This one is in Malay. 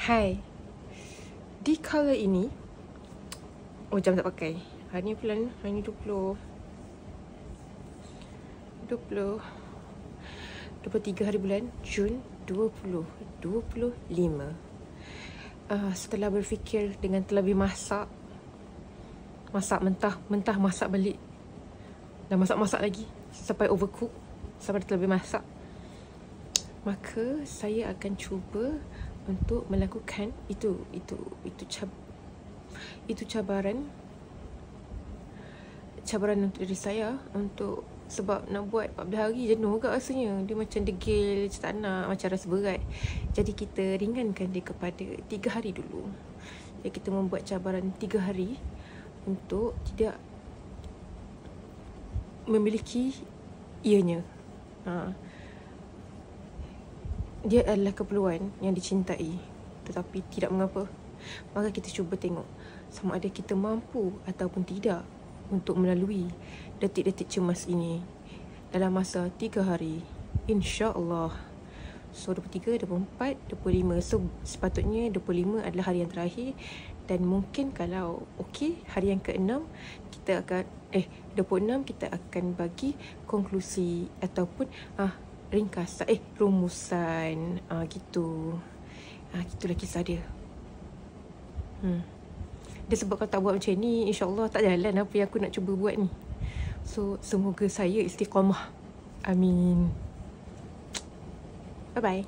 Hai. Di color ini, oh jam tak pakai. Hari ni bulan, hari ni 23 hari bulan Jun 2025. Setelah berfikir dengan terlebih masak mentah, masak balik, dan masak lagi sampai overcook, sampai terlebih masak, maka saya akan cuba untuk melakukan itu cabaran untuk diri saya, untuk sebab nak buat 14 hari jenuh agak rasanya. Dia macam degil, macam tak nak, macam rasa berat. Jadi kita ringankan dia kepada 3 hari dulu. Jadi kita membuat cabaran 3 hari untuk tidak memiliki ianya. Dia adalah keperluan yang dicintai, tetapi tidak mengapa. Maka kita cuba tengok sama ada kita mampu ataupun tidak untuk melalui detik-detik cemas ini dalam masa 3 hari, insya-Allah. So 23, 24, 25. So sepatutnya 25 adalah hari yang terakhir. Dan mungkin kalau okey, hari yang ke-6 kita akan 26 kita akan bagi konklusi ataupun ringkasan, rumusan, gitu. Gitulah kisah dia. Dia sebab kalau tak buat macam ni, insya-Allah tak jalan apa yang aku nak cuba buat ni. So semoga saya istiqamah. Amin. Bye bye.